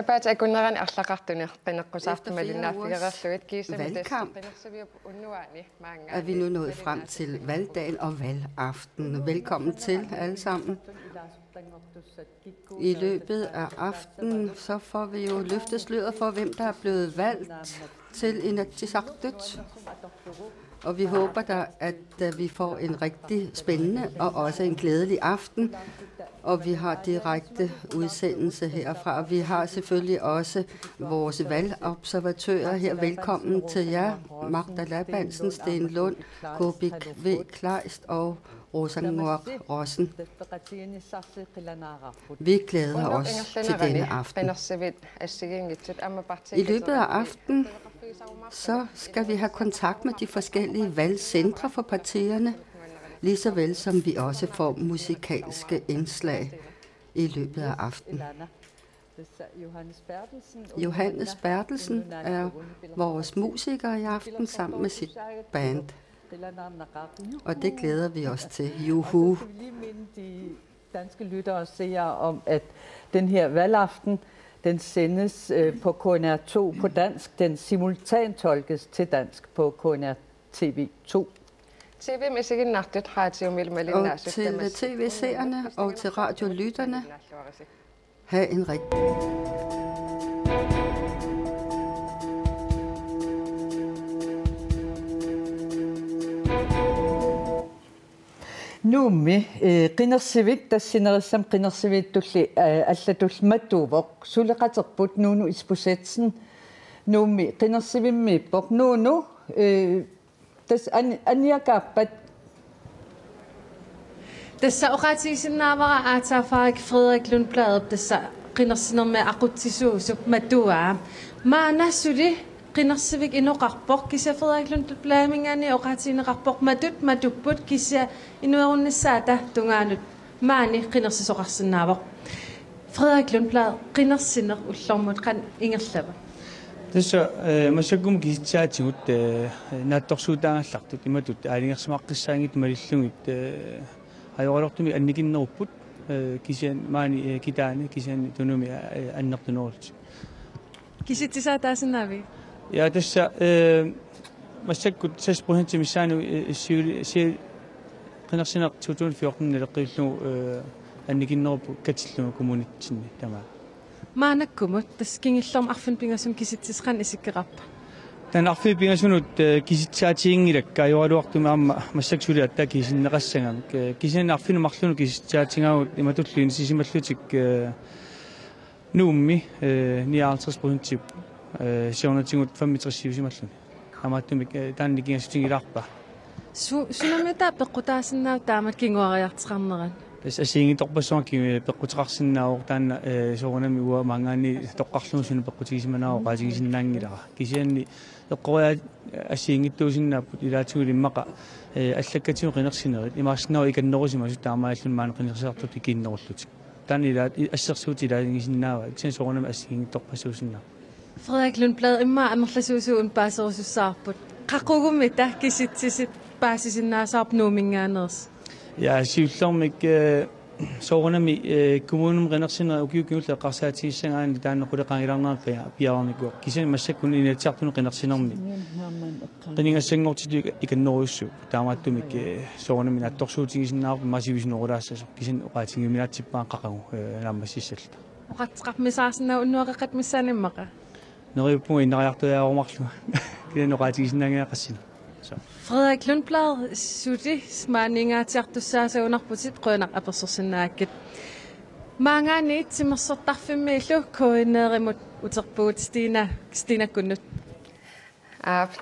Tapaat akunnerani arlaqartuni qinneqqusartumalinnaaffigereerlugit valgkamp er vi nu nået frem til valgdagen og valgaften. Velkommen til alle sammen. I løbet af aftenen så får vi jo løftet sløret for, hvem der er blevet valgt til Inatsisartut. Og vi håber da, at vi får en rigtig spændende og også en glædelig aften. Og vi har direkte udsendelse herfra. Vi har selvfølgelig også vores valgobservatører her. Velkommen til jer. Magda Labansen, Sten Lund, Kobik V. Kleist og Rosanguak Rossen. Vi glæder os til denne aften. I løbet af aftenen så skal vi have kontakt med de forskellige valgcentre for partierne, lige så vel som vi også får musikalske indslag i løbet af aftenen. Johannes Bertelsen er vores musiker i aften sammen med sit band. Og det glæder vi os til. Juhu! Jeg vil lige minde de danske lyttere og seere om, at den her valgaften, den sendes på KNR2 på dansk. Den simultantolkes til dansk på KNR TV2. Og til tv-seerne og til radiolytterne, have en rigtig... Nuumi qinnersivik tassineriссam qinnersiviittulli аллатулматтуувоq сулеqaterput nuunu ispusatsen nuumi qinnersivimmiippoq nuunu tas anniakaappat tassa oqatiisinnaavara aataafarik Frederik Lundblad tassa qinnersinerme aqutsisuusuk mattuaa maanassuli qinnersivik inoqarpoq kisa Frederik Lundblad mingani oqatiineqarpoq matupput kisa inuerunnissaata tungaanut maani qinnersisoqarsinnaavoq Frederik Lundblad qinnersiner ullormut qan ingerlava tassa masakkum kisitsaatigut naattorsuutaangallartut imatut aalingersamaqqissaangit malillungit ajorortumi annikinnerupput kisian maani kitaani kisian tunumi annertunerut kisittisaataasinnaavik ja tassa massakkut 6% missaanu qinnersiner 2014 neleqqillu annikinnerupu katillu kommunitsinni tama maanakkumut taskingillorm arfunpingasum kisittisqan isikkerarpa tan arfunpingasunut kisitsaatiingilakka ajoraluartumi amma massaksuli atta kisinneqassangam kisen arfunumarlunu kisitsaatiingaagut imatulluin sisimallutik nuummi 59% siornatingut 65 amaatumik taannikingassutigilaarpa sunamita peqqutaasinnaau taamat kinguariartiqarneran tas asiingitorpassuarki peqqutiqarsinnaavoq taanna soornami uwa maangaani toqqarlumusunu peqqutigisimanaavo qaatigisinnaangilara kisianni eqqoria asiingittuusinnaaput ilaatuguli immaqa allakkatiu qinersinerit imaarsinnaava ikannerusima sutaamaallun maana qinersiartut ikinnerullutik taanni ilaat assersuuti ilaatingisinnaava tsen soornami asiingittorpassuusinnaa Frederik Lundblad imma amerlasuusuun paaserussaarput qaqugummita kisitsisit paasisinnaasarp nuumingaaners ja siullormik soornami kommunum qinersinera ukiukiulla qarsaatigissangaani taannequleqangilarnerpia piaarniku kisen massakkun inatsiartunu qinersinermi qiningassangortitu ikannerussu taamaattumik soornami naattorsuutigisinnaarpu masivisunerulaassasor kisen oqaatingiminaatippaan qaqagu naammassissalla oqatteqarmisaarsinnaau unnuaqeqat missaanimmaqa neriuppunga inneriartuyaarumarlu kinen oqaatigisinnaangiaqassina Frederik Lundblad suti smaaningaatiartussaasaunerputit qoinaq apersorsinnaakkat maangaani itsimmersortarfimmiillu koineerimut uterpuut Stina-kunnut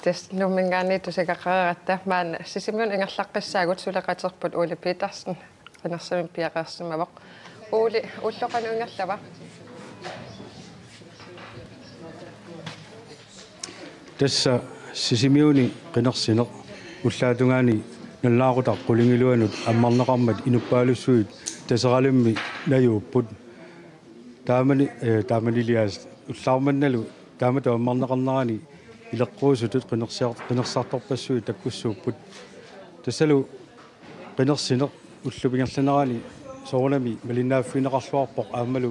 tes numingaani tusaqaqaratta maan sisimun ingerlaqqissaagut suleqaterput Ole Petersen qinnersavim piaqaarsimavoq Ole ulloqanu ingerlava tassa sisimiuni qinersiner ullaatungaani nallaaqutar qulingiluanut ammarneqarmat inuppaalussuit taseralimmi najuupput taamanilias ullaarmannalu taamatu ammarneqarnerani ileqquusutut qinersartorpassuit takkussuupput tassalu qinersiner ullupingerlanerani soornami malinnaaffineqarluarpoq aammalu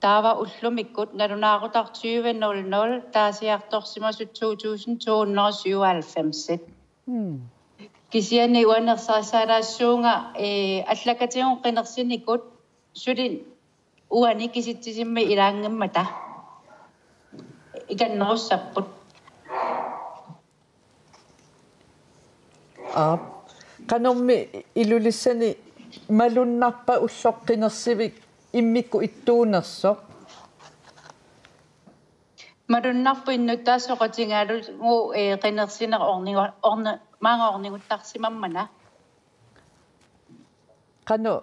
taava ullumikut nalunaaqutaq 20:00 taasiartorsimasut 2297. Kisiani uanersaasaalaassuunga allakatigun qinersinikut sulin uani kisittisimmi ilaangimmata ikannerussarput. Qanormi ilulissani malunnarpa ulloqqinersivik immikku ittuunersoq. Malunnarpu innutaasoqatingaalu qinersineq maangorninguttarsimammana. Qano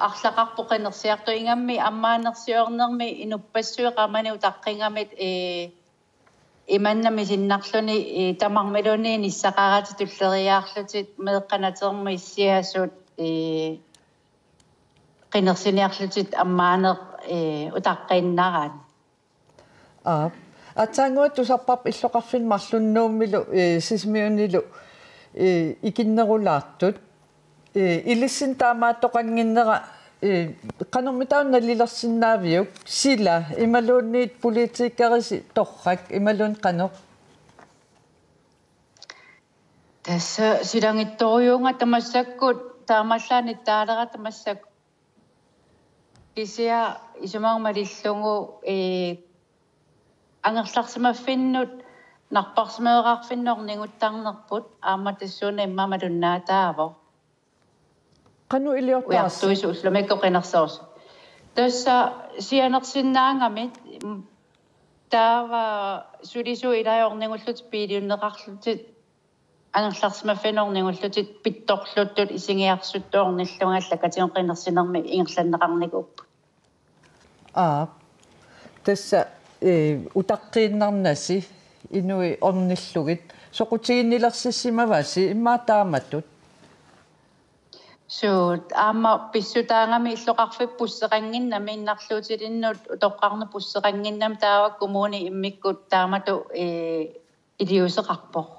Арлақарпу qinersiartuingammi аммаанерсиорнерми инуппассуи qamani utaqqingamit иманнами синнарлуни тамармилуни ниссақарати туллериаарлутит меэққанатерми иссиасуут qinersiniarlutit аммаанер utaqqinnaраат. Атсаангуат тусарпап иллоқарфин марлуннууммилу сисмиунилу икиннерулаартут илиссин таамааттоқангиннера qanumitaunna lillersinnaaviyuk sila imaluunniit politiikkarisi torrak imaluun qanoq tassa silangittoriunga tamassakkut taamallaanit taalera tamassak isia isumaarmalillungu angerlarsimaffinnut narparsimeerarfinnorninguttarnerput aammatassuuna immamalunnaataavo qanu iliortaas uartuisu ullumikko qinersoors tassa sianersinnaangamit taava sulisu ilajorningullut piiliunneqarlutit angerlarsimaffinorningullutit pittorluttut isingiarsuttuornillunga allakatigun qinersinermi ingerlanneqarnigup tassa utaqqiinnarnasi inui ornillugit soqutiginnilersisimavasi immaataamatut so aama pissutaangami illoqarfip pusseqanginnami innarluutilinnut utoqqarne pusseqanginnam taava kommuni immikkut taamatu iliuseqarpoq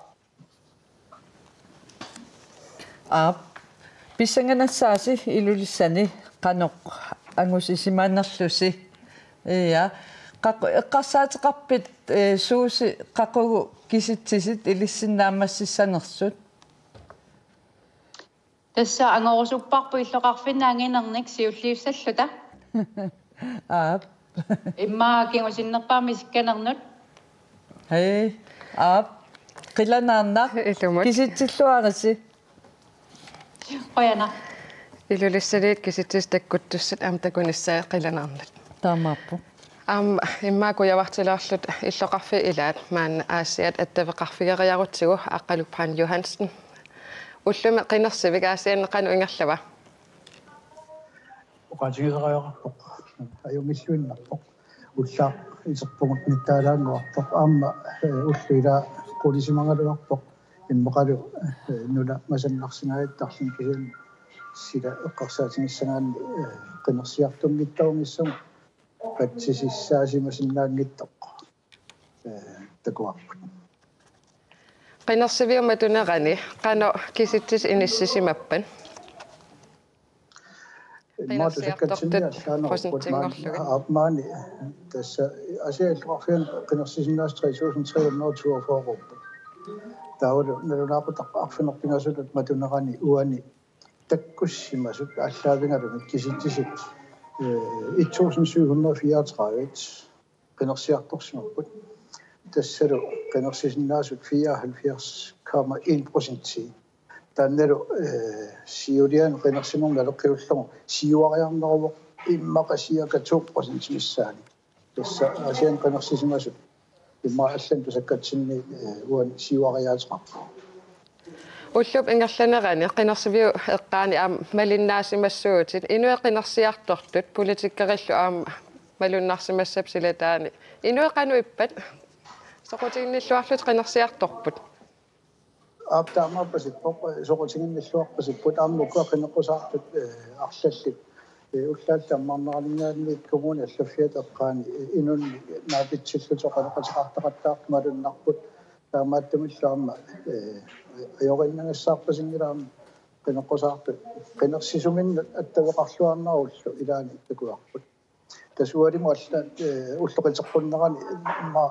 pissanganassaasi ilulissani qanoq angusisimaannerlusi ja eqqarsaateqarpit suusi qaqugu kisitsisit ilissinnaamassissanersut tassa angorusupparpu illoqarfinnaanginernik siulliussalluta immaakingusиннерпаами сикканернут qilanaarnaq kisitsилluarisi qoyana Ilulissaliit kisitsis takkuttussat takunissaa qilanaarnat taamaappu иммаакуявартилаарлут иллоқарфи илаат маанна аассиат аттавеқарфигериаруtsigu аққалуппаан Johansen уллуме қинерсивик аассианнеқану ингерлава оқатигисериақарпоқ аюмиллуиннарпоқ уллаа исерпугут ниттаалаангуартоқ аама уллуила qulisimangaluarpoq иммақалу нула масаннарсинариттарлун кисин сила эққарсаатингиссагаанни qinерсиартунгиттаунгиссума патсисиссаасимасиннаангиттоқ такуарпут қинерсивиума тунерани қано киситсис иниссисимаппан Maani, tässä asiailtuafian qinерсисиннаас 3342 taawulu nalunaaqutaqarfinerpingasut matunerani uani takkussimasut allaavingalumik kisittisit 1734 qinерсиарторсимаппут тассалу qinерсисиннаасут 74,1% таанналу сиулиан qinерсиморналеққиуллугу сиуариарнеруво иммақасиака 2% миссаани тасса асиан qinерсисимасут имма аллан тусаккатсинни уан сиуариаатеқарпу уллуп ингерланерани qinерсивиу эққаани аама малиннаасимассуутит инуэ qinерсиартортут политиккериллу аама малуннарсимассап силатаани инуэ қану иппат соқутигинниллуарлут qinерсиарторпут аптаамаппасит поқ соқутигинниллуарпасит ааммукка qinеққусаартут арлаллик уллаалламмарнералингаанни коммуни аллаффиат эққаани инунни наапитсиллутоқанеқатеқартақаттаарту малуннарпут таамааттамиллаама ajorиннагассаарпасингилаама qinеққусаартут qinерсисуминнут аттавеқарлуарнаруллу илаани такуарпут тасуали муалла уллоқитеққуннерани имма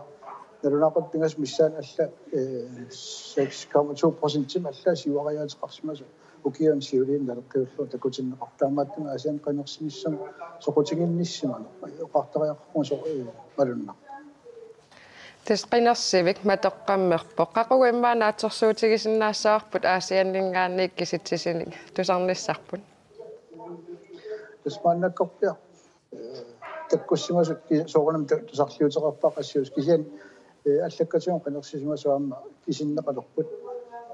налунақаттингас миссаан алла 6,2% алла сиуариаатеқарсимасу укиан сиулиин налеққиуллу такутиннеқартаамааттунга асиан қанерсимиссам соқутингинниссиману оқартариаққума со малунна тесқинерсивик матеққаммерпо қақуиммаанаатсорсуутигисиннаассаарпут аасианнингаанник киситсисиник тусарниссарпут тасмааннаккорпиа таккуссимасут соорнам тусарлиутеқарпақассиус кисиан аллаккатиун қанерсисимасуаама кисиннеқалерпут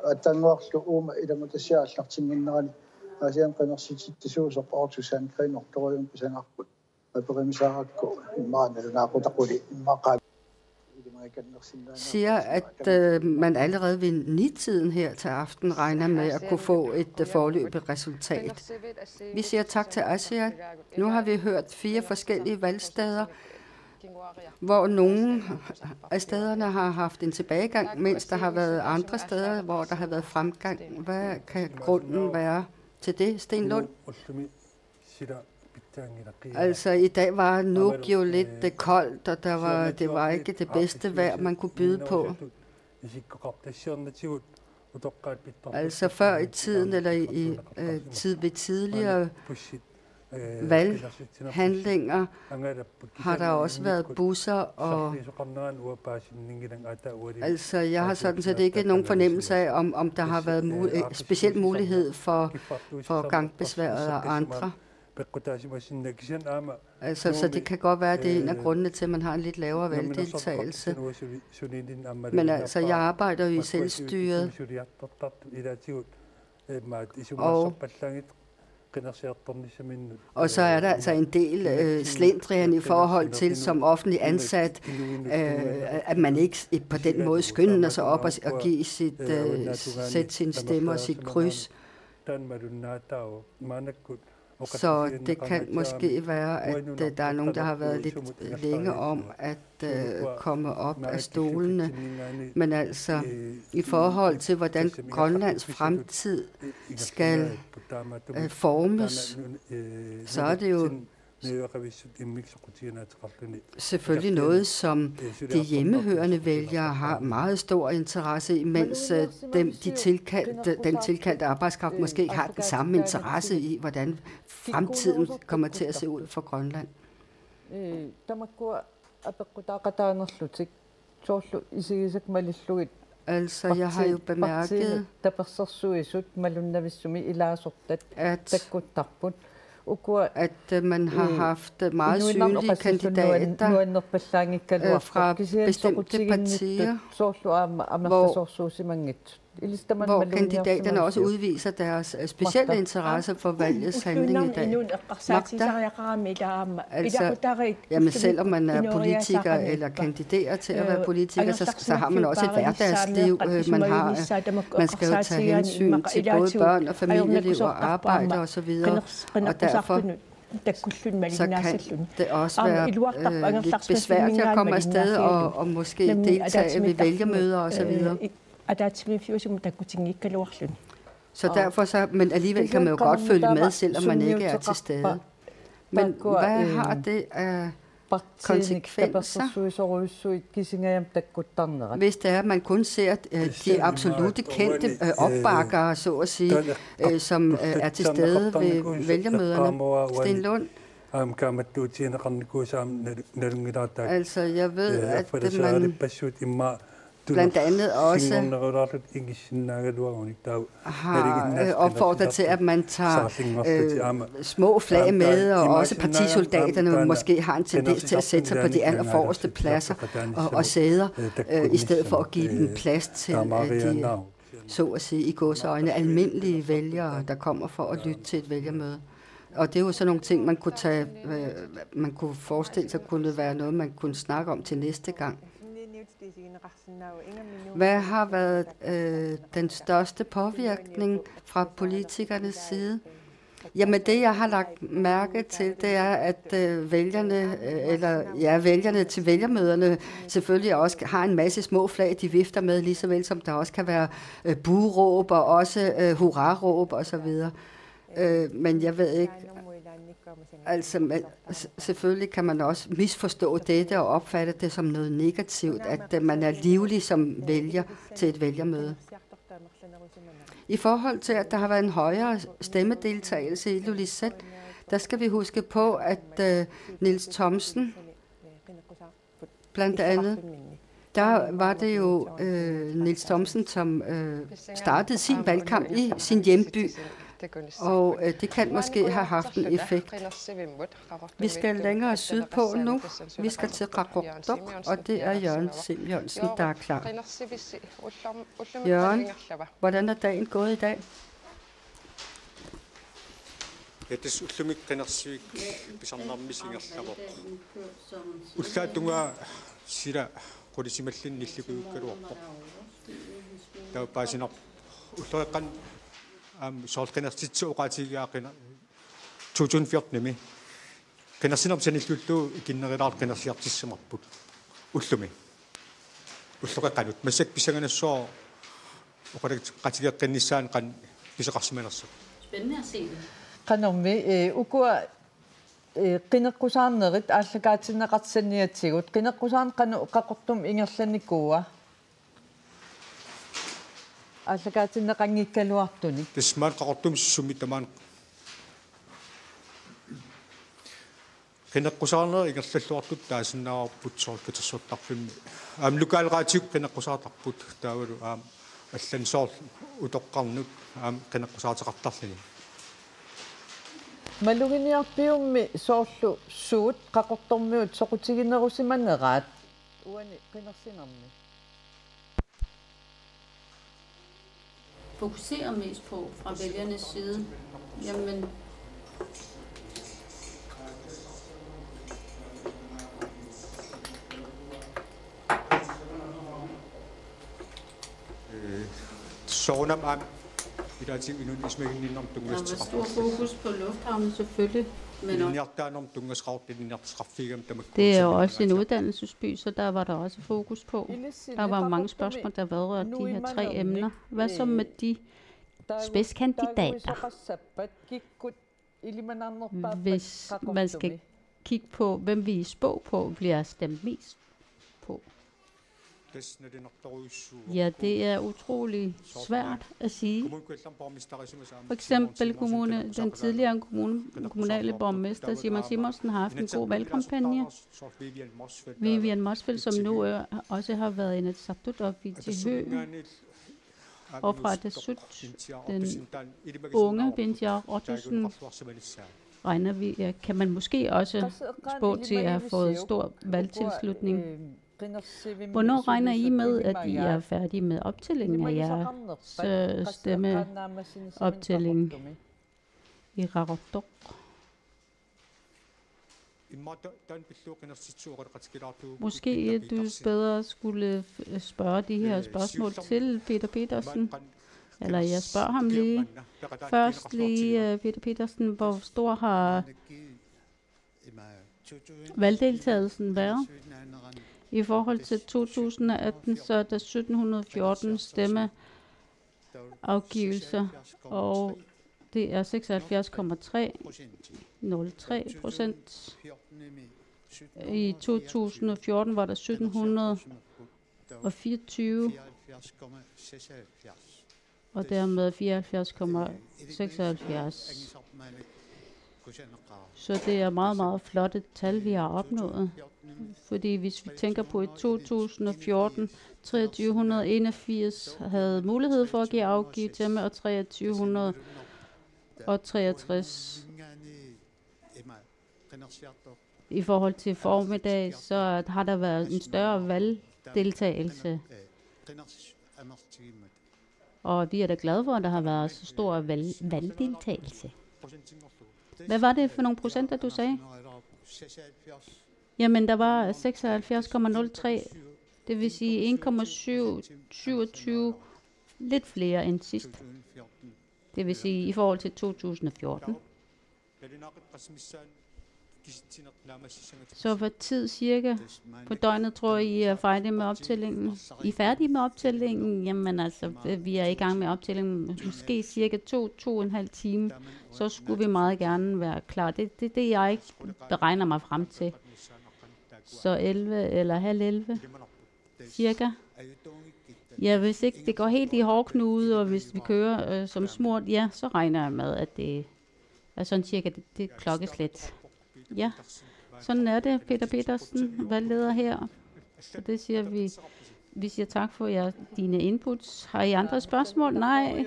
аттангуарлу уума иламутассиааллартингиннерани асиан қанерситиссуусоққаортусаан криинорторуйун писанаарпут аперимисааракку иммааналунаақутақули иммаақаа siger, at man allerede ved 9-tiden her til aften regner med at kunne få et foreløbigt resultat. Vi siger tak til Asia. Nu har vi hørt 4 forskellige valgsteder, hvor nogle af stederne har haft en tilbagegang, mens der har været andre steder, hvor der har været fremgang. Hvad kan grunden være til det, Sten Lund? Altså i dag var Nuuk jo lidt koldt, og det var ikke det bedste vejr, man kunne byde på. Altså før i tiden, eller ved tidligere valghandlinger, har der også været busser, og altså jeg har sådan set ikke nogen fornemmelse af, om der har været speciel mulighed for gangbesværede og andre. Altså, så det kan godt være, at det er en af grundene til, at man har en lidt lavere valgdeltagelse. Men altså, jeg arbejder jo i selvstyret, og så er der altså en del slendrian i forhold til, som offentlig ansat, at man ikke på den måde skynder sig op og give sætte sin stemme og sit kryds. Så det kan måske være, at der er nogen, der har været lidt længe om at komme op af stolene. Men altså, i forhold til, hvordan Grønlands fremtid skal formes, så er det jo selvfølgelig noget, som de hjemmehørende vælgere har meget stor interesse i, mens den tilkaldte arbejdskraft måske ikke har den samme interesse i, hvordan fremtiden kommer til at se ud for Grønland. Altså, jeg har jo bemærket, at man har haft meget synlige kandidater fra bestemte partier, hvor kandidaterne også udviser deres specielle interesse for valgets handling i dag. Altså, jamen selvom man er politiker eller kandiderer til at være politiker, så har man også et hverdagsliv. Man skal jo tage hensyn til både børn og familieliv og arbejde osv. Og derfor så kan det også være lidt besværligt at komme afsted og måske deltage ved vælgermøder osv. Så derfor men alligevel kan man jo godt følge med, selvom man ikke er til stede. Men hvad har det af konsekvenser, hvis det er, at man kun ser de absolutte kendte opbakkere, så at sige, som er til stede ved vælgermøderne? Sten Lund? Altså, jeg ved, at man blandt andet også har opfordret til, at man tager små flag med, og også partisoldaterne måske har en tendens til at sætte sig på de allerforreste pladser og sæder, i stedet for at give dem plads til de, så at sige, i gåseøjne, almindelige vælgere, der kommer for at lytte til et vælgermøde. Og det er jo sådan nogle ting, man kunne forestille sig kunne være noget, man kunne snakke om til næste gang. Hvad har været den største påvirkning fra politikernes side? Jamen det, jeg har lagt mærke til, det er, at vælgerne til vælgermøderne selvfølgelig også har en masse små flag, de vifter med, lige så vel som der også kan være bueråb og også hurraråb osv. Men jeg ved ikke, altså selvfølgelig kan man også misforstå dette og opfatte det som noget negativt, at man er livlig som vælger til et vælgermøde. I forhold til, at der har været en højere stemmedeltagelse i Ilulissat, der skal vi huske på, at Niels Thomsen, blandt andet, der var det jo Niels Thomsen, som startede sin valgkamp i sin hjemby, og det kan måske have haft en effekt. Vi skal længere sydpå nu. Vi skal til Qaqortoq, og det er Jørgen Simonsen, der er klar. Jørgen, hvordan er dagen gået i dag? Etes ullumik qinarsuik pisarnarmisingerlaroq ullatunga sila qulisimallin nillukugukkaluarpoq tauppaasinar ulleqan soorqinertitsu oqaatigiaaqina 2014 nimi qinarsinarsanillullu ikinnerilaar qinarsiartissamarput ullumi ulleqanut massak pisanganassoo oqalaqatigeqqinissaan qan piseqarsimanersa. Spændende at se det. Qanormi ukua qineqqusaarnerit aallakaatinneqarsanniatigut qineqqusaan qanu qaqortum ingerlanikua ааллакаатиннеқангиккалуартуни тисмаан қақортум сумми тамаан қинеққусаарнери ингерллуартут таасиннаарпут сооркатерсуттарфимми аам лукаалераатиук қинеққусаартарпут таавалу аам аллан соор утоққарнут аам қинеққусаатеқартарлини малугиниарпиумми соорлу суут қақортормиут соқутигинерусиманераат уани қинерсинарми fokuserer mest på fra vælgernes side? Jamen, soonam am idaati inun ismaginninnerm der tungastra var stor fokus på lufthavnen selvfølgelig, men også inniartaanorm tungasraartinniartisqarfigam tamak. Det er jo også en uddannelsesby, så der var der også fokus på. Der var mange spørgsmål, der vedrørte de her 3 emner. Hvad så med de spidskandidater? Hvis man skal kigge på, hvem vi spå på, bliver stemt mest på. Ja, det er utrolig svært at sige. For eksempel den tidligere kommunale borgmester Simon Simonsen har haft en god valgkampagne. Vivian Mosfeldt, som nu også har været en af Sartut og Vitihø. Og fra det sut, den unge Bintiar Ottosen, regner vi, kan man måske også spå til at have fået stor valgtilslutning. Hvornår regner I med, at I er færdige med optællingen af jeres stemmeoptælling i Qaqortoq? Måske du bedre skulle spørge de her spørgsmål til Peter Petersen. Eller jeg spørger ham lige. Først lige, Peter Petersen, hvor stor har valgdeltagelsen været? I forhold til 2018, så er der 1714 stemmeafgivelser, og det er 76,303%. I 2014 var der 1724, og dermed 74,76. Så det er meget, meget flotte tal, vi har opnået. Fordi hvis vi tænker på i 2014, 2381 havde mulighed for at afgive stemme, og 2363 i forhold til formiddag, så har der været en større valgdeltagelse. Og vi er da glade for, at der har været så stor valgdeltagelse. Hvad var det for nogle procenter, du sagde? Jamen, der var 76,03, det vil sige 1,727 lidt flere end sidst. Det vil sige i forhold til 2014. Så hvad tid cirka på døgnet tror I er færdige med optællingen? I er færdige med optællingen? Jamen altså, vi er i gang med optællingen. Måske cirka 2,5 timer. Så skulle vi meget gerne være klar. Det er det, jeg beregner mig frem til. Så 11 eller halv 11 cirka. Ja, hvis ikke det går helt i hårdknude, og hvis vi kører som smurt, ja, så regner jeg med, at det er sådan cirka det klokkeslæt. Ja, sådan er det, Peter Petersen, valgleder her. Så det siger vi. Vi siger tak for dine inputs. Har I andre spørgsmål? Nej.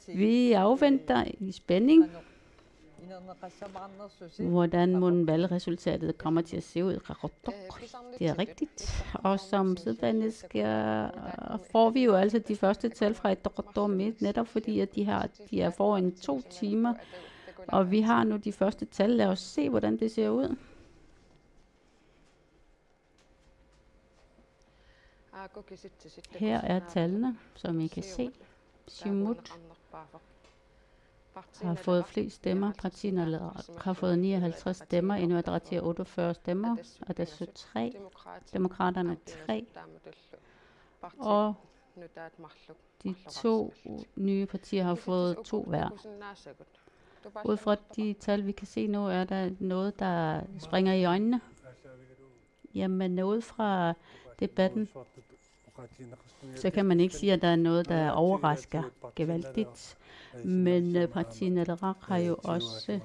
Vi afventer i spænding, hvordan mon valgresultatet kommer til at se ud. Det er rigtigt. Og som sædvanligt får vi jo altså de første tal fra et midt, netop fordi at de er foran 2 timer. Og vi har nu de første tal. Lad os se, hvordan det ser ud. Her er tallene, som I kan se. Siumut har fået flest stemmer. Partierne har fået 59 stemmer. Inuit Ataqatigiit 48 stemmer. Og der er 3. Demokraterne 3. Og de 2 nye partier har fået 2 hver. Ud fra de tal, vi kan se nu, er der noget, der springer i øjnene. Jamen, ud fra debatten, så kan man ikke sige, at der er noget, der overrasker gevaldigt. Men partiet Naleraq har jo også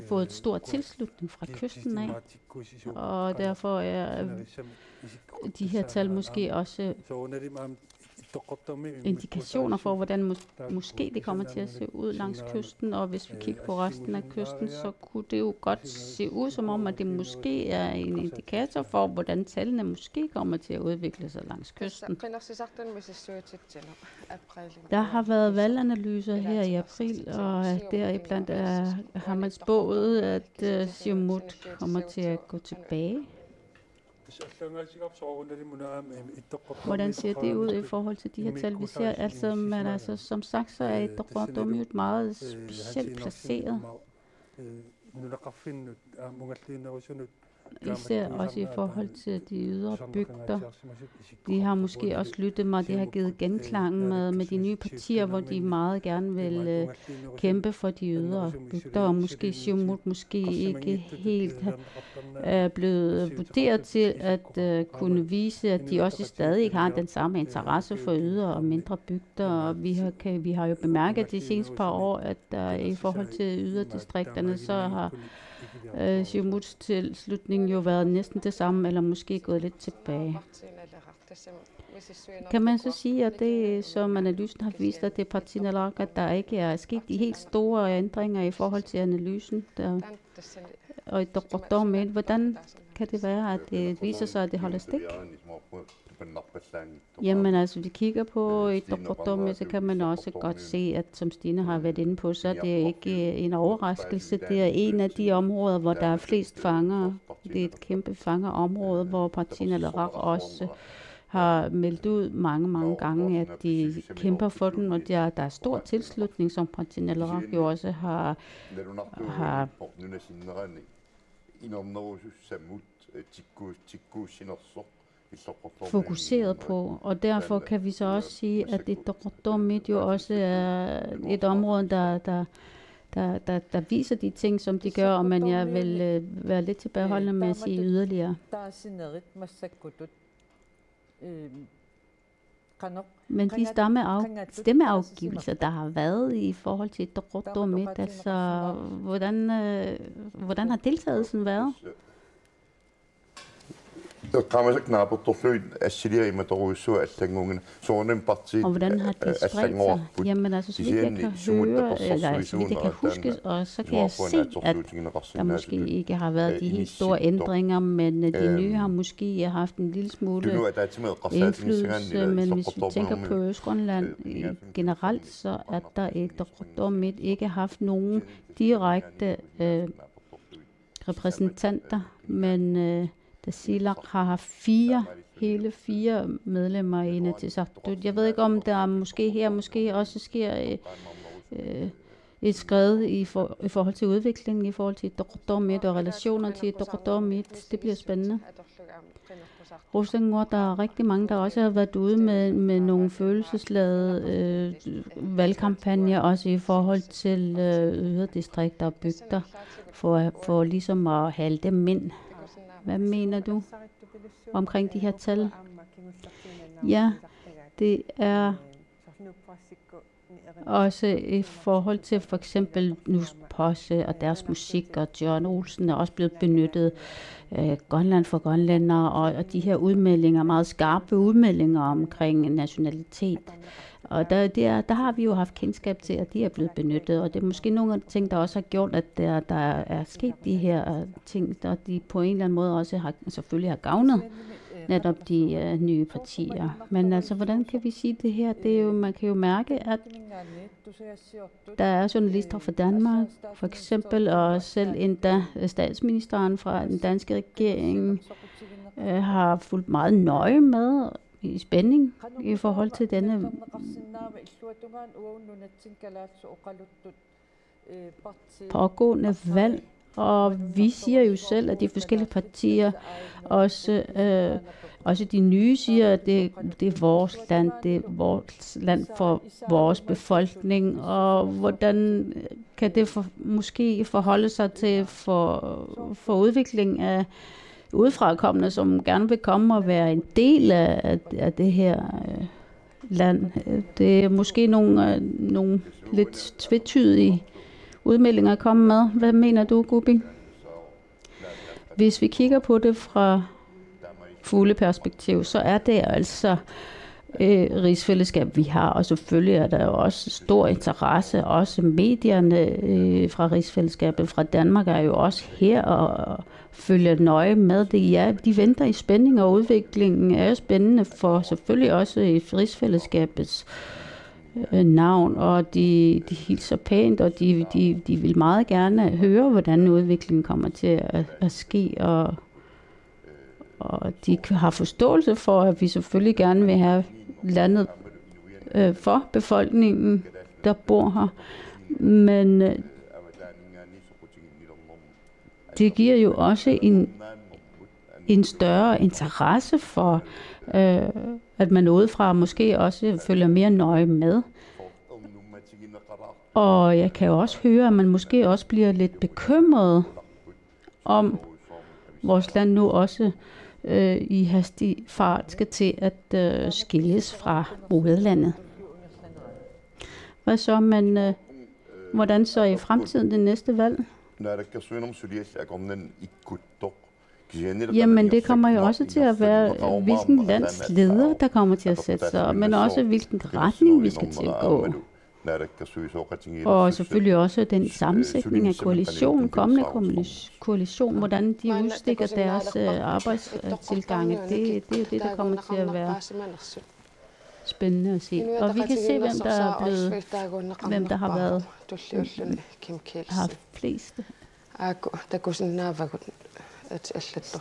fået et stor tilslutning fra kysten af. Og derfor er de her tal måske også indikationer for, hvordan måske det kommer til at se ud langs kysten. Og hvis vi kigger på resten af kysten, så kunne det jo godt se ud som om, at det måske er en indikator for, hvordan tallene måske kommer til at udvikle sig langs kysten. Der har været valganalyser her i april, og deriblandt har man spået, at Siumut kommer til at gå tilbage. Hvordan ser det ud i forhold til de her tal, vi ser? Altså, som sagt, så er Ittoqqortoormiut jo meget specielt placeret. Især også i forhold til de ydre bygder. De har måske også lyttet mig, det har givet genklang med de nye partier, hvor de meget gerne vil kæmpe for de ydre bygder, og måske Siumut måske ikke helt er blevet vurderet til at kunne vise, at de også stadig ikke har den samme interesse for ydre og mindre bygder. Og vi har jo bemærket de seneste par år, at i forhold til yderdistrikterne, så har Siumuts tilslutning jo været næsten det samme, eller måske gået lidt tilbage. Kan man så sige, at det, som analysen har vist, at det er partiet Naleraq, at der ikke er sket de helt store ændringer i forhold til analysen? Og i Ittoqqortoormiut, hvordan kan det være, at det viser sig, at det holder stik? Jamen altså, vi kigger på Ittoqqortoormiut, så kan man også godt se, at som Stine har været inde på, så er det ikke en overraskelse. Det er en af de områder, hvor der er flest fangere. Det er et kæmpe fangerområde, hvor partiet Naleraq også har meldt ud mange gange, at de kæmper for den, og der er stor tilslutning, som partiet Naleraq jo også har fokuseret på, og derfor kan vi så også sige, at Ittoqqortoormiut jo også er et område, der viser de ting, som de gør, og man vil være lidt tilbageholdende med at sige yderligere. Men de stemmeafgivelser, der har været i forhold til Ittoqqortoormiut, altså hvordan har deltagelsen været? Og hvordan har de spredt sig? Jamen altså, så vidt jeg kan høre, eller så vidt jeg kan huske, og så kan jeg se, at der måske ikke har været de helt store ændringer, men de nye har måske haft en lille smule indflydelse, men hvis vi tænker på Østgrønland generelt, så er der i Ittoqqortoormiut ikke haft nogen direkte repræsentanter, men Tasiilaq har haft hele fire medlemmer i Inatsisartut. Jeg ved ikke, om der måske her måske også sker et skridt i forhold til udviklingen, i forhold til Dormit og relationer til Dormit. Det bliver spændende. Rusland, der er rigtig mange, der også har været ude med nogle følelsesladede valgkampagner, også i forhold til yderdistrikter og bygder, for ligesom at halde dem ind. Hvad mener du omkring de her tal? Ja, det er også i forhold til for eksempel Nusposse og deres musik, og John Olsen er også blevet benyttet, Grønland for grønlændere, og de her udmeldinger, meget skarpe udmeldinger omkring nationalitet. Og der har vi jo haft kendskab til, at de er blevet benyttet, og det er måske nogle af de ting, der også har gjort, at der er sket de her ting, og de på en eller anden måde også selvfølgelig har gavnet netop de nye partier. Men altså, hvordan kan vi sige det her? Det er jo, man kan jo mærke, at der er journalister fra Danmark, for eksempel, og selv endda statsministeren fra den danske regering har fulgt meget nøje med i spænding i forhold til denne pågående valg. Og vi siger jo selv, at de forskellige partier, også de nye, siger, at det er vores land, det er vores land for vores befolkning. Og hvordan kan det måske forholde sig til for udvikling af udefrakommende, som gerne vil komme og være en del af det her land? Det er måske nogle lidt tvetydige udmeldinger at komme med. Hvad mener du, Gubi? Hvis vi kigger på det fra fugleperspektiv, så er det altså rigsfællesskab, vi har, og selvfølgelig er der jo også stor interesse, også medierne fra rigsfællesskabet fra Danmark er jo også her og følger nøje med det. Ja, de venter i spænding, og udviklingen er jo spændende for selvfølgelig også i rigsfællesskabets navn, og de hilser pænt, og de vil meget gerne høre, hvordan udviklingen kommer til at ske, og de har forståelse for, at vi selvfølgelig gerne vil have landet for befolkningen, der bor her, men det giver jo også en større interesse for, at man udefra måske også følger mere nøje med. Og jeg kan jo også høre, at man måske også bliver lidt bekymret om vores land nu også i hastig fart skal til at skilles fra moderlandet. Hvad så, men hvordan så i fremtiden det næste valg? Jamen, det kommer jo også til at være, hvilken lands leder, der kommer til at sætte sig, men også hvilken retning vi skal til at gå. Og selvfølgelig også den sammensætning af koalition, kommende koalition, hvordan de udstikker deres arbejdstilgange. Det er jo det, der kommer til at være spændende at se. Og vi kan se, hvem der har været haft flest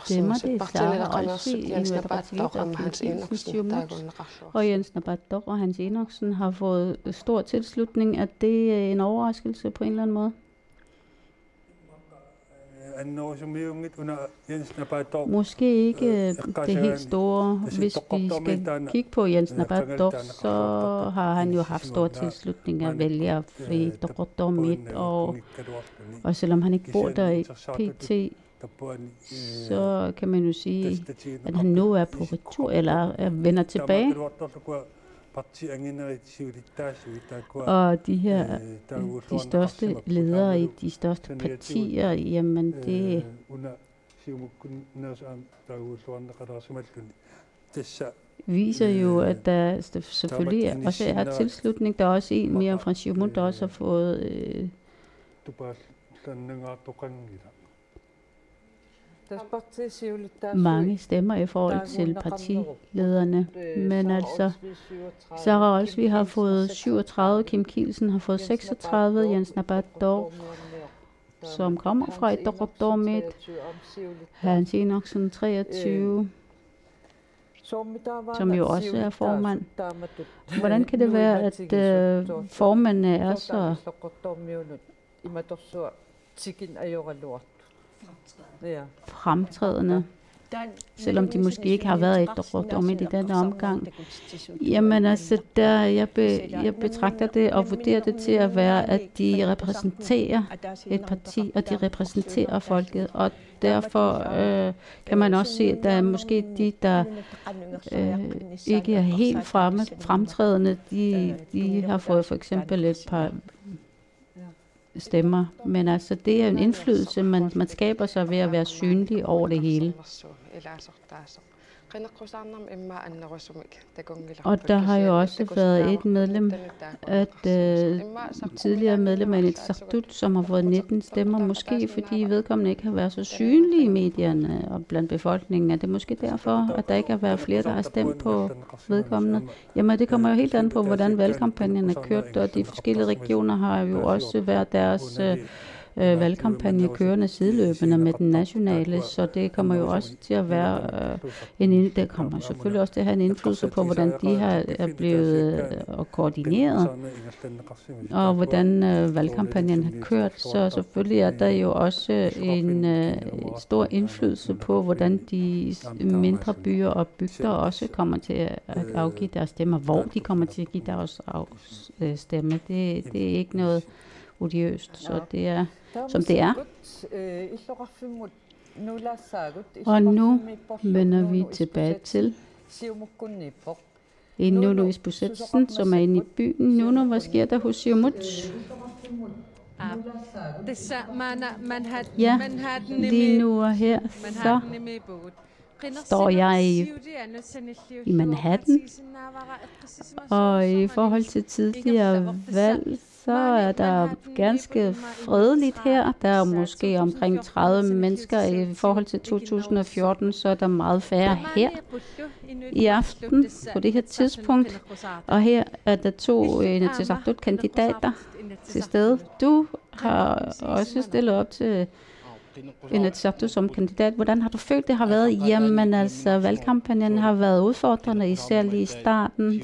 stemmer. Det er Sara Olsvig i Partiet og Kim Kielsen Siumut. Og Jens Nabatdok og Hans Enoksen har fået stor tilslutning. Er det en overraskelse på en eller anden måde? Måske ikke det helt store. Hvis vi skal kigge på Jens Nabatdok, så har han jo haft stor tilslutning af vælgere ved Dormit, og selvom han ikke bor der i PT, så kan man jo sige, at han nu er på retur, eller vender tilbage. Og de største ledere i de største partier, jamen det viser jo, at der selvfølgelig også er tilslutning. Der er også en mere fra Siumut, der også har fået mange stemmer i forhold til partilederne. Men altså, Sara Olsvig har fået 37, Kim Kielsen har fået 36, Jens Nabatdok, som kommer fra et Dormit, Hans Enoksen 23, som jo også er formand. Hvordan kan det være, at formanden er så fremtrædende, selvom de måske ikke har været efterråbt om i den omgang? Jamen altså, jeg betragter det og vurderer det til at være, at de repræsenterer et parti, og de repræsenterer folket, og derfor kan man også se, at der er måske de, der ikke er helt fremtrædende, de har fået for eksempel et par stemmer, men altså det er en indflydelse, man skaber sig ved at være synlig over det hele. Og der har jo også været et medlem, tidligere medlem af Inatsisartut, som har fået 19 stemmer, måske fordi vedkommende ikke har været så synlig i medierne og blandt befolkningen. Er det måske derfor, at der ikke har været flere, der har stemt på vedkommende? Jamen det kommer jo helt an på, hvordan valgkampagnen er kørt, og de forskellige regioner har jo også været deres valgkampagne kørende sideløbende med den nationale, så det kommer jo også til at være det kommer selvfølgelig også til at have en indflydelse på, hvordan de er blevet koordineret, og hvordan valgkampagnen har kørt. Så selvfølgelig er der jo også en stor indflydelse på, hvordan de mindre byer og bygder også kommer til at afgive deres stemmer, hvor de kommer til at give deres stemme. Det er ikke noget odiøst, så det er som det er. Og nu vender vi tilbage til Inuit-bosættelsen, som er inde i byen. Nu, hvad sker der hos Siumut? Ja, lige nu og her, så står jeg i Manhattan, og i forhold til tidligere valg, så er der ganske fredeligt her. Der er måske omkring 30 mennesker. I forhold til 2014, så er der meget færre her i aften på det her tidspunkt. Og her er der 2 Inatsisartut-kandidater til stede. Du har også stillet op til Inatsisartut som kandidat. Hvordan har du følt, det har været? Jamen altså, valgkampagnen har været udfordrende, især lige i starten,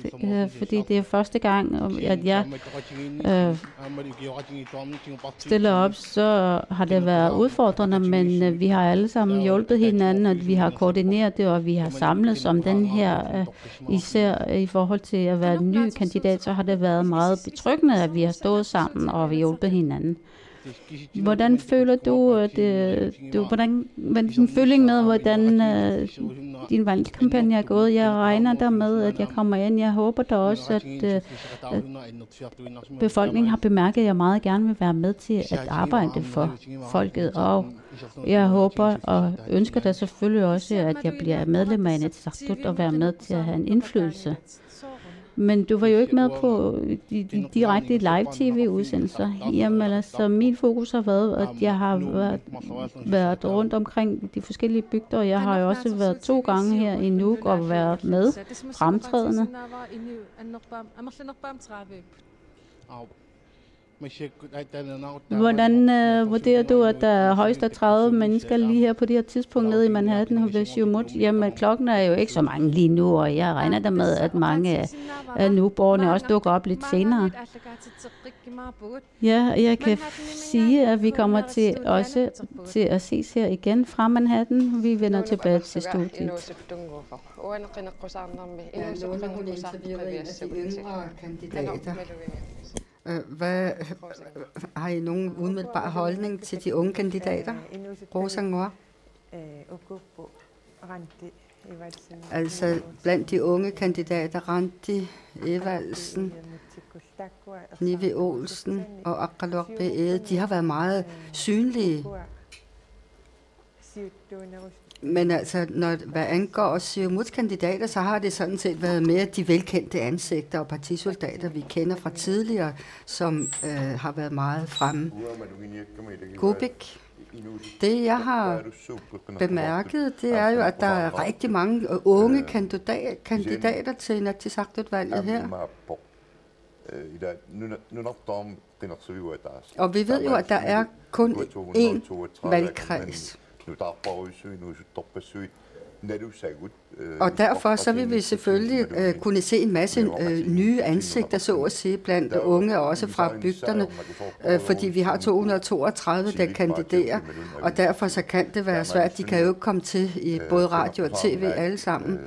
fordi det er første gang, at jeg stiller op, så har det været udfordrende, men vi har alle sammen hjulpet hinanden, og vi har koordineret det, og vi har samlet om den her, især i forhold til at være en ny kandidat, så har det været meget betryggende, at vi har stået sammen og hjulpet hinanden. Hvordan føler du din føling med, hvordan din valgkampagne er gået? Jeg regner der med, at jeg kommer ind. Jeg håber da også, at befolkningen har bemærket, at jeg meget gerne vil være med til at arbejde for folket. Og jeg håber og ønsker da selvfølgelig også, at jeg bliver medlem af Inatsisartut og være med til at have en indflydelse. Men du var jo ikke med på de direkte live-tv-udsendelser. Jamen altså, min fokus har været, at jeg har været rundt omkring de forskellige bygder, og jeg har jo også været 2 gange her i Nuuk og været med fremtrædende. Hvordan vurderer du, at der er højst af 30 mennesker lige her på det her tidspunkt nede i Manhattan ved Siumut? Jamen, klokken er jo ikke så mange lige nu, og jeg regner der med, at mange af nuborgerne også dukker op lidt senere. Ja, jeg kan sige, at vi kommer til også til at ses her igen fra Manhattan. Vi vender tilbage til studiet. Hvad har I nogen umiddelbar holdning til de unge kandidater? Rosa Ngor? Altså blandt de unge kandidater, Randi Evaldsen, Nivi Olsen og Aqalok Be'ede, de har været meget synlige. Men altså, hvad angår Siumuts kandidater, så har det sådan set været mere de velkendte ansigter og partisoldater, vi kender fra tidligere, som har været meget fremme. Kubik. Det, jeg har bemærket, det er jo, at der er rigtig mange unge kandidater til Inatsisartut-valget her. Og vi ved jo, at der er kun én valgkreds. Og derfor så vil vi selvfølgelig kunne se en masse nye ansigter, så at sige, blandt unge, også fra bygderne, fordi vi har 232, der kandiderer, og derfor så kan det være svært. De kan jo ikke komme til i både radio og tv alle sammen.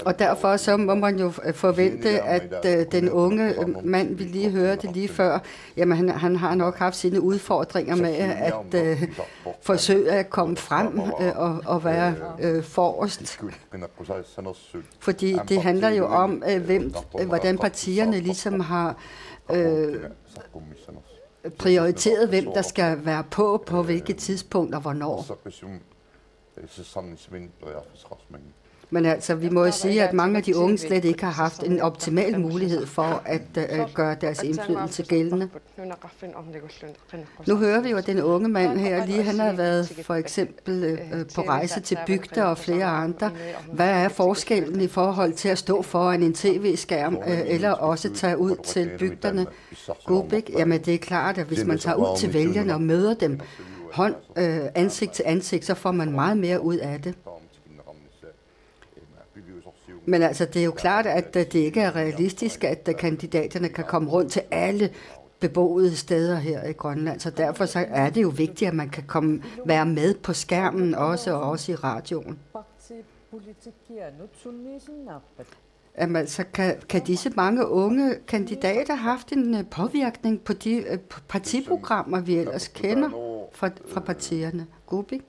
Og derfor så må man jo forvente, at den unge mand, vi lige hørte lige før, jamen han har nok haft sine udfordringer med at forsøge at komme frem og være forrest. Fordi det handler jo om, hvordan partierne ligesom har prioriteret, hvem der skal være på hvilke tidspunkter og hvornår. Men altså, vi må jo sige, at mange af de unge slet ikke har haft en optimal mulighed for at gøre deres indflydelse gældende. Nu hører vi jo, at den unge mand her lige, han har været for eksempel på rejse til bygder og flere andre. Hvad er forskellen i forhold til at stå foran en tv-skærm eller også tage ud til bygderne? Gubik? Jamen det er klart, at hvis man tager ud til vælgerne og møder dem ansigt til ansigt, så får man meget mere ud af det. Men altså, det er jo klart, at det ikke er realistisk, at kandidaterne kan komme rundt til alle beboede steder her i Grønland. Så derfor så er det jo vigtigt, at man kan være med på skærmen også, og også i radioen. Altså, kan disse mange unge kandidater have haft en påvirkning på de partiprogrammer, vi ellers kender fra partierne? Gubik?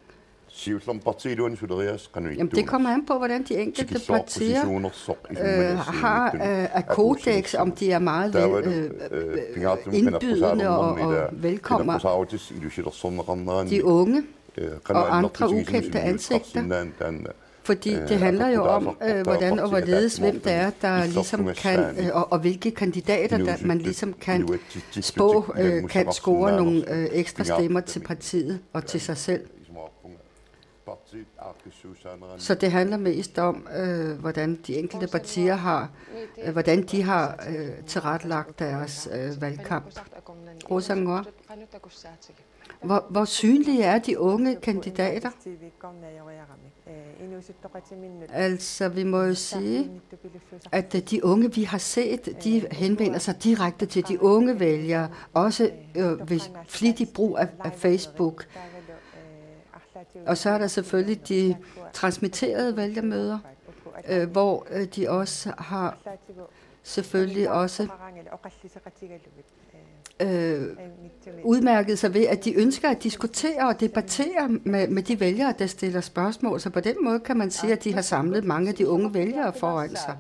Jamen, det kommer an på, hvordan de enkelte partier har af kodex, om de er meget indbydende og velkommer de unge og andre ukendte ansigter. Fordi det handler jo om, hvordan og hvorledes, hvem det er, der ligesom kan, og hvilke kandidater, der man ligesom kan kan score nogle ekstra stemmer til partiet og til sig selv. Så det handler mest om, hvordan de enkelte partier har, hvordan de har tilrettelagt deres valgkamp. Rosangor, hvor synlige er de unge kandidater? Altså, vi må jo sige, at de unge, vi har set, de henvender sig direkte til de unge vælgere, også ved flittig brug af Facebook. Og så er der selvfølgelig de transmitterede vælgermøder, hvor de også har selvfølgelig også udmærket sig ved, at de ønsker at diskutere og debattere med de vælgere, der stiller spørgsmål. Så på den måde kan man sige, at de har samlet mange af de unge vælgere foran sig.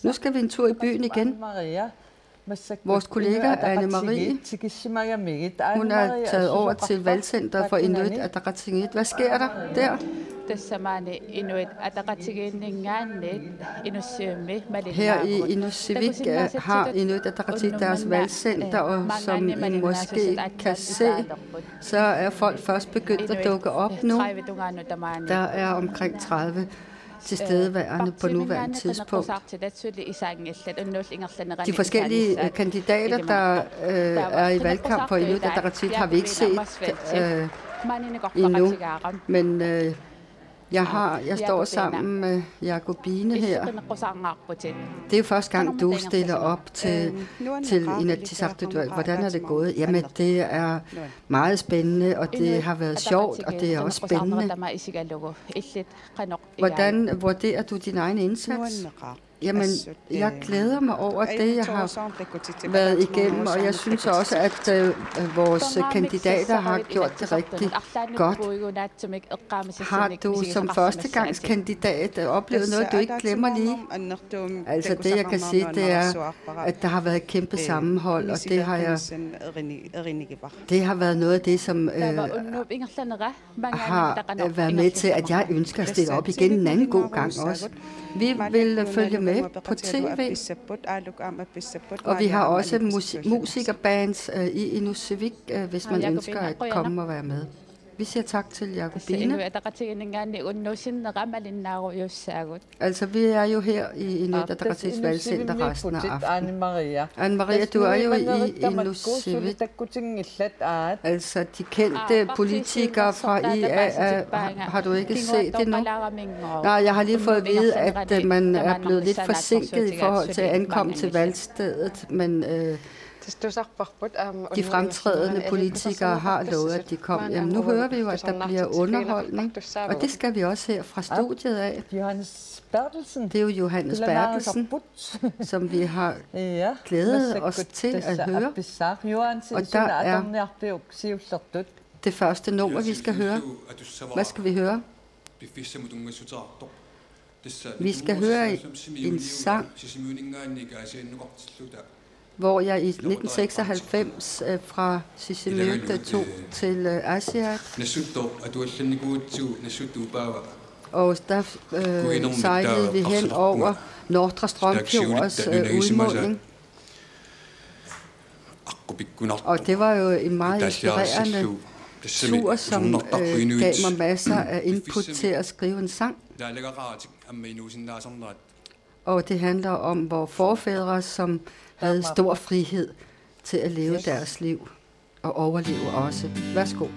Nu skal vi en tur i byen igen. Vores kollega Anne-Marie, hun er taget over til valgcenteret for Inuit Ataqatigiit. Hvad sker der der? Her i Inusivik har Inuit Ataqatigiit deres valgcenter, og som I måske kan se, så er folk først begyndt at dukke op nu. Der er omkring 30 tilstedeværende på nuværende tidspunkt. De forskellige kandidater, der er i valgkamp for Inuit Ataqatigiit, har vi ikke set endnu. Men jeg står sammen med Jacobine her. Det er jo første gang, du stiller op til Inatsisartut. Hvordan er det gået? Jamen, det er meget spændende, og det har været sjovt, og det er også spændende. Hvordan vurderer du din egen indsats? Jamen, jeg glæder mig over det, jeg har været igennem, og jeg synes også, at vores kandidater har gjort det rigtig godt. Har du som førstegangskandidat oplevet noget, du ikke glemmer lige? Altså det, jeg kan sige, det er, at der har været et kæmpe sammenhold, og det har været noget af det, som har været med til, at jeg ønsker at stille op igen en anden god gang også. Vi vil følge med på tv, og vi har også musikerbands i Inusivik, hvis man ønsker at komme og være med. Vi siger tak til Jacobine. Altså, vi er jo her i Inuit Ataqatigiits valgcenter resten af aftenen. Anne-Maria, du er jo i Inussivit. Altså, de kendte politikere fra IA, har du ikke set det nu? Nej, jeg har lige fået at vide, at man er blevet lidt forsinket i forhold til at ankomme til valgstedet, men de fremtrædende politikere har lovet, at de kom. Jamen, nu hører vi jo, at der bliver underholdning, og det skal vi også her fra studiet af. Johannes Bertelsen. Det er jo Johannes Bertelsen, som vi har glædet os til at høre. Og der er det første nummer, vi skal høre. Hvad skal vi høre? Vi skal høre en sang, hvor jeg i 1996 fra Sisimiut tog til Asiat. Og der sejlede vi hen over Nordre Strømfjords udmåling. Og det var jo en meget inspirerende tur, som gav mig masser af input til at skrive en sang. Og det handler om vores forfædre, som havde stor frihed til at leve deres liv og overleve også. Værsgo.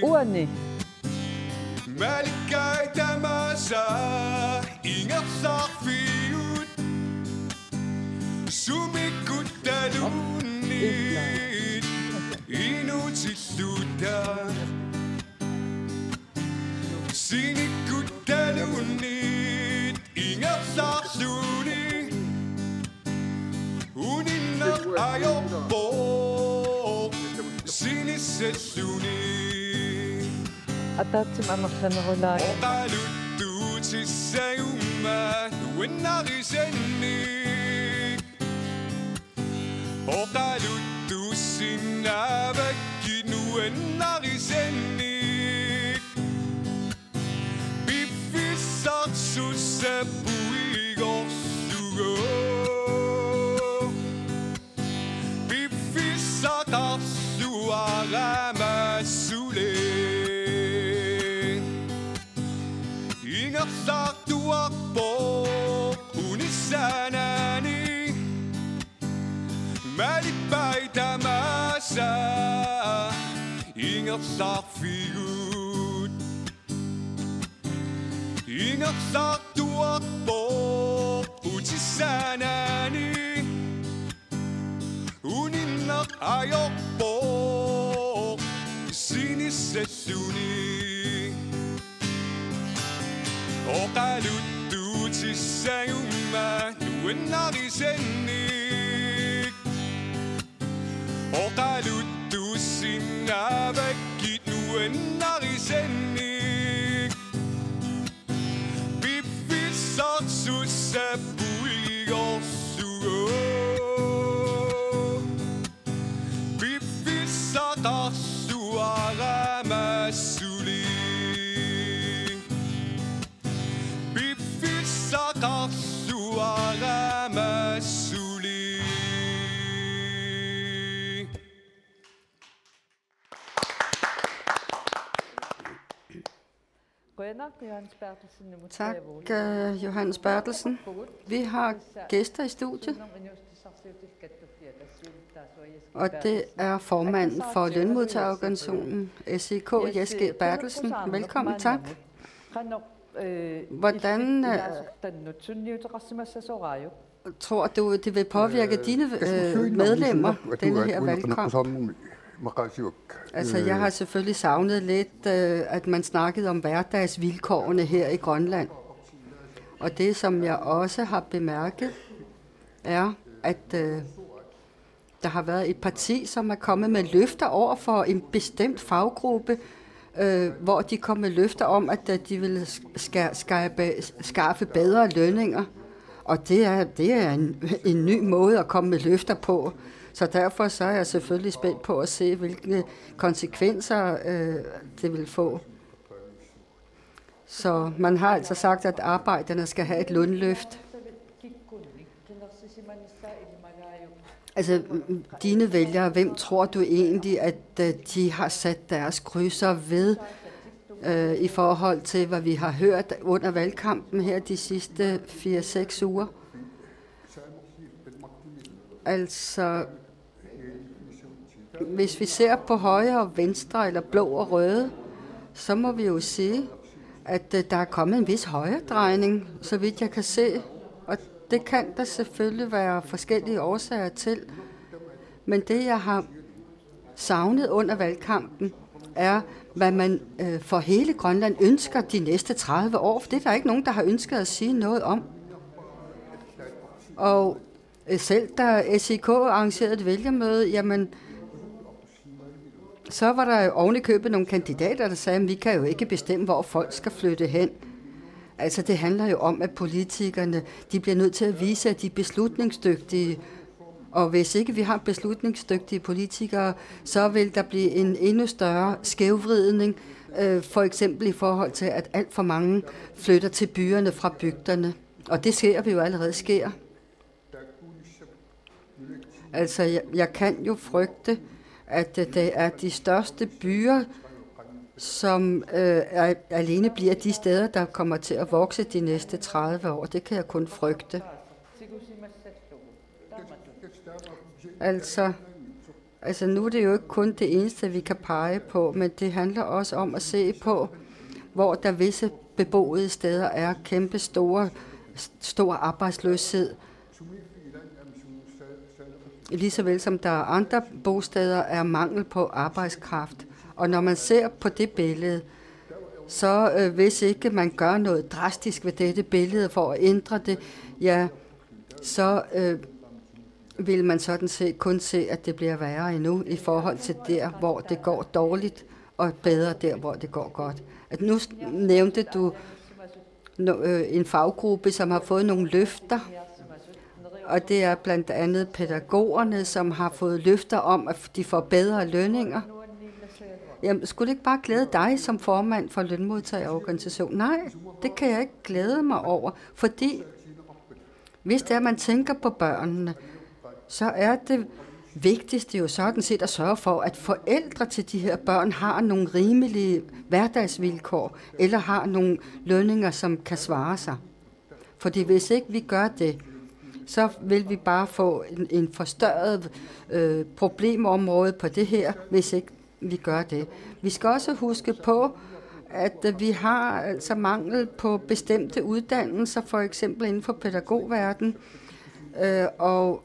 Uani. Malikai tamasa ingat sakfiut sumikut talunit inutisuta sinikut talunit ingat saksuni uninnak ayoppo sinisesuni Atatim amaklanarulak. Oqaluttu tissayumma nuennarisenni. Oqaluttu sinnavakki nuennarisenni. Biffissarsussapuigorsugo. Biffissaqarsuaramasule. Sartuakpo unisanani Malipay tamasa Ingat sarfigut Ingat sartuakpo unisanani Uninnak ayokpo Sinisesuni Oqaluttu tissayumma nuennarisennik Oqaluttu sinnavakki nuennarisennik Biffissarsussapuigorsugo Biffissaqarsuaramasuli Biffissaqarsuaramasuli. Tak, Johannes Bertelsen. Vi har gæster i studiet, og det er formanden for lønmodtagerorganisationen SIK, Jes G. Bertelsen. Velkommen, tak. Hvordan tror du, det vil påvirke dine medlemmer, denne her valgkamp? Altså, jeg har selvfølgelig savnet lidt, at man snakkede om hverdagsvilkårene her i Grønland. Og det, som jeg også har bemærket, er, at der har været et parti, som er kommet med løfter over for en bestemt faggruppe, hvor de kom med løfter om, at de ville skaffe bedre lønninger. Og det er en ny måde at komme med løfter på. Så derfor så er jeg selvfølgelig spændt på at se, hvilke konsekvenser det vil få. Så man har altså sagt, at arbejderne skal have et lønløft. Altså, dine vælgere, hvem tror du egentlig, at de har sat deres krydser ved i forhold til, hvad vi har hørt under valgkampen her de sidste 4-6 uger? Altså, hvis vi ser på højre og venstre, eller blå og røde, så må vi jo sige, at der er kommet en vis højredrejning, så vidt jeg kan se. Og det kan der selvfølgelig være forskellige årsager til. Men det, jeg har savnet under valgkampen, er, hvad man for hele Grønland ønsker de næste 30 år. For det er der ikke nogen, der har ønsket at sige noget om. Og selv da SIK arrangerede et vælgermøde, jamen, så var der oven i købet nogle kandidater, der sagde, at vi kan jo ikke bestemme, hvor folk skal flytte hen. Altså, det handler jo om, at politikerne, de bliver nødt til at vise, at de er beslutningsdygtige. Og hvis ikke vi har beslutningsdygtige politikere, så vil der blive en endnu større skævvridning, for eksempel i forhold til, at alt for mange flytter til byerne fra bygderne. Og det ser vi jo allerede sker. Altså, jeg kan jo frygte, at det er de største byer, som alene bliver de steder, der kommer til at vokse de næste 30 år. Det kan jeg kun frygte. Altså nu er det jo ikke kun det eneste, vi kan pege på, men det handler også om at se på, hvor der visse beboede steder er kæmpe stor arbejdsløshed. Ligesåvel som der er andre bosteder, er mangel på arbejdskraft. Og når man ser på det billede, så hvis ikke man gør noget drastisk ved dette billede for at ændre det, ja, så vil man sådan set kun se, at det bliver værre endnu i forhold til der, hvor det går dårligt, og bedre der, hvor det går godt. At nu nævnte du en faggruppe, som har fået nogle løfter, og det er blandt andet pædagogerne, som har fået løfter om, at de får bedre lønninger. Jamen, skulle det ikke bare glæde dig som formand for lønmodtagerorganisationen? Nej, det kan jeg ikke glæde mig over, fordi hvis det er, at man tænker på børnene, så er det vigtigste jo sådan set at sørge for, at forældre til de her børn har nogle rimelige hverdagsvilkår, eller har nogle lønninger, som kan svare sig. Fordi hvis ikke vi gør det, så vil vi bare få en forstørret problemområde på det her, hvis ikke vi gør det. Vi skal også huske på, at vi har altså mangel på bestemte uddannelser, for eksempel inden for pædagogverdenen, og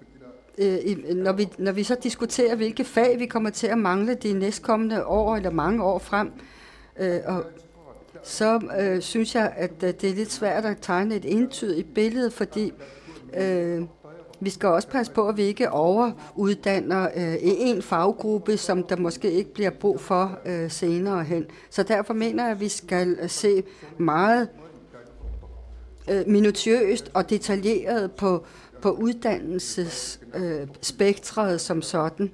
når vi så diskuterer, hvilke fag vi kommer til at mangle de næstkommende år eller mange år frem, så synes jeg, at det er lidt svært at tegne et entydigt billede, fordi vi skal også passe på, at vi ikke overuddanner en faggruppe, som der måske ikke bliver brug for senere hen. Så derfor mener jeg, at vi skal se meget minutiøst og detaljeret på uddannelsesspektret som sådan.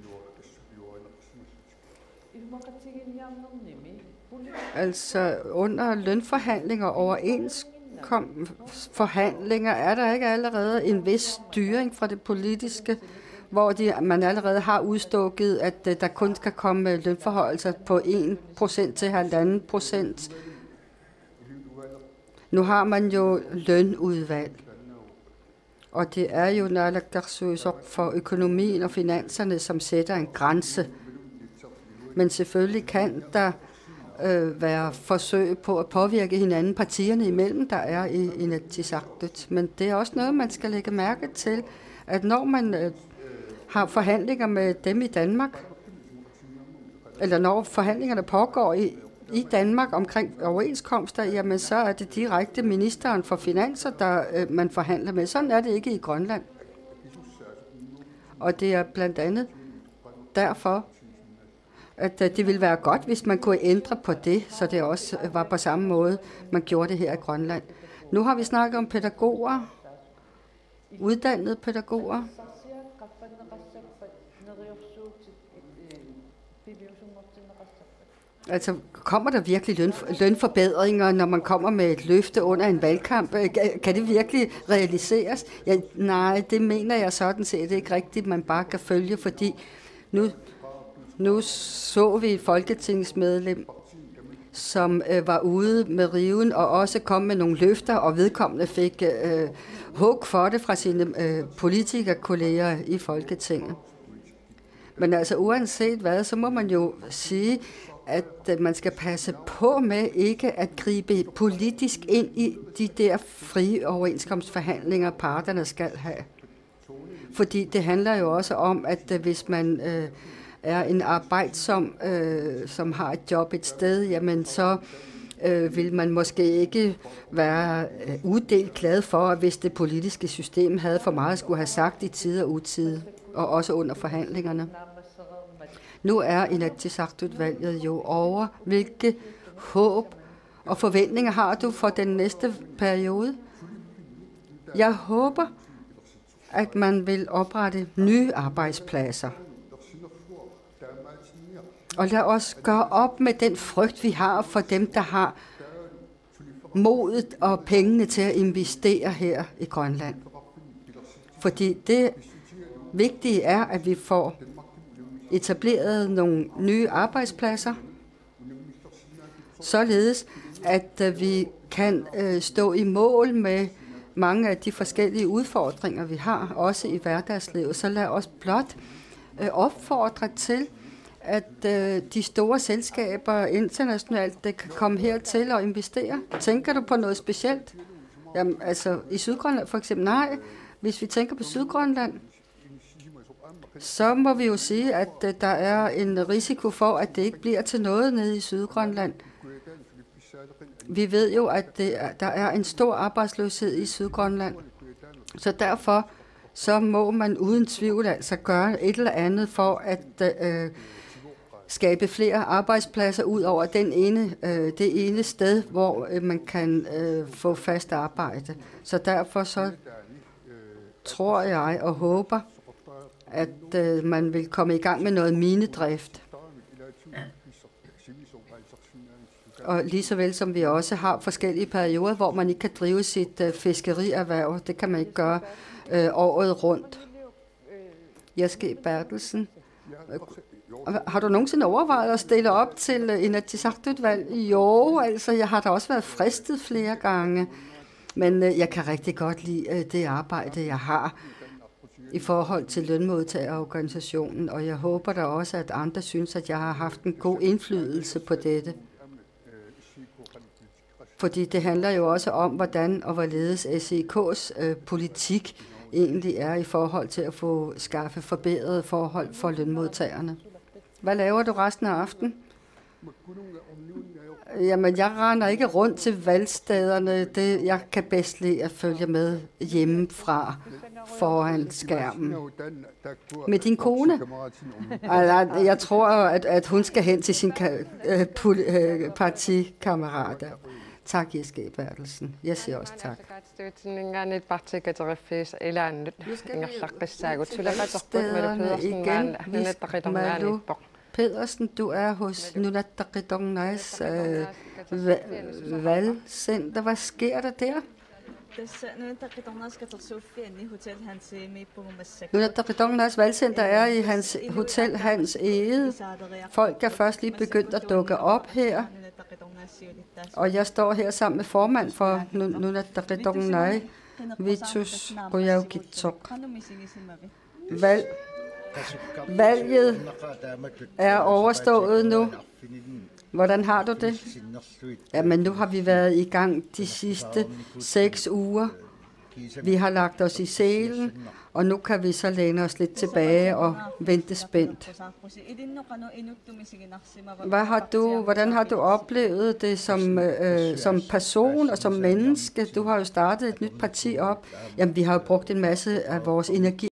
Altså under lønforhandlinger og overenskomstforhandlinger er der ikke allerede en vis styring fra det politiske, hvor man allerede har udstukket, at der kun skal komme lønforhøjelser på 1% til 1,5%. Nu har man jo lønudvalg, og det er jo naalakkersuisoq for økonomien og finanserne, som sætter en grænse. Men selvfølgelig kan der være forsøg på at påvirke hinanden, partierne imellem, der er i Inatsisartut. Men det er også noget, man skal lægge mærke til, at når man har forhandlinger med dem i Danmark, eller når forhandlingerne pågår i Danmark omkring overenskomster, jamen så er det direkte ministeren for finanser, der man forhandler med. Sådan er det ikke i Grønland. Og det er blandt andet derfor, at det ville være godt, hvis man kunne ændre på det, så det også var på samme måde, man gjorde det her i Grønland. Nu har vi snakket om pædagoger, uddannede pædagoger. Altså, kommer der virkelig lønforbedringer, når man kommer med et løfte under en valgkamp? Kan det virkelig realiseres? Ja, nej, det mener jeg sådan set ikke rigtigt, man bare kan følge, fordi nu så vi et folketingsmedlem, som var ude med riven og også kom med nogle løfter, og vedkommende fik hug for det fra sine politikerkolleger i Folketinget. Men altså uanset hvad, så må man jo sige, at man skal passe på med ikke at gribe politisk ind i de der frie overenskomstforhandlinger, parterne skal have. Fordi det handler jo også om, at hvis man er en arbejdsom, som har et job et sted, jamen så vil man måske ikke være udelt glad for, at hvis det politiske system havde for meget skulle have sagt i tide og utide, og også under forhandlingerne. Nu er Inatsisartut-valget jo over. Hvilke håb og forventninger har du for den næste periode? Jeg håber, at man vil oprette nye arbejdspladser. Og lad os gøre op med den frygt, vi har for dem, der har modet og pengene til at investere her i Grønland. Fordi det vigtige er, at vi får etableret nogle nye arbejdspladser, således at vi kan stå i mål med mange af de forskellige udfordringer, vi har, også i hverdagslivet. Så lad os blot opfordre til, at de store selskaber internationalt kan komme hertil og investere. Tænker du på noget specielt? Jamen, altså i Sydgrønland for eksempel? Nej, hvis vi tænker på Sydgrønland, så må vi jo sige, at der er en risiko for, at det ikke bliver til noget nede i Sydgrønland. Vi ved jo, at der er en stor arbejdsløshed i Sydgrønland. Så derfor så må man uden tvivl altså gøre et eller andet for at skabe flere arbejdspladser ud over det ene sted, hvor man kan få fast arbejde. Så derfor så tror jeg og håber, at man vil komme i gang med noget minedrift. Og lige så vel som vi også har forskellige perioder, hvor man ikke kan drive sit fiskerierhverv. Det kan man ikke gøre året rundt. Jeske Bertelsen. Har du nogensinde overvejet at stille op til Inatsisartut-valg? Jo, altså jeg har da også været fristet flere gange. Men jeg kan rigtig godt lide det arbejde, jeg har i forhold til lønmodtagerorganisationen, og jeg håber da også, at andre synes, at jeg har haft en god indflydelse på dette. Fordi det handler jo også om, hvordan og hvorledes SEK's politik egentlig er i forhold til at få skaffe forbedrede forhold for lønmodtagerne. Hvad laver du resten af aftenen? Jamen, jeg render ikke rundt til valgstederne. Jeg kan bedst lide at følge med hjemmefra foran skærmen. Med din kone? Jeg tror, at hun skal hen til sin partikammerater. Tak, Jeske Bertelsen. Jeg siger også tak. Malu Pedersen, du er hos Nunattaqitornais valgcenter. Hvad sker der der? Nunattaqitornais valgcenter er i hans hotel Hans Egede. Folk er først lige begyndt at dukke op her. Og jeg står her sammen med formand for Nunattaqitornai, Vitus Qujaukitsoq. Valget er overstået nu. Hvordan har du det? Jamen, nu har vi været i gang de sidste 6 uger. Vi har lagt os i selen, og nu kan vi så læne os lidt tilbage og vente spændt. Hvordan har du oplevet det som person og som menneske? Du har jo startet et nyt parti op. Jamen, vi har jo brugt en masse af vores energi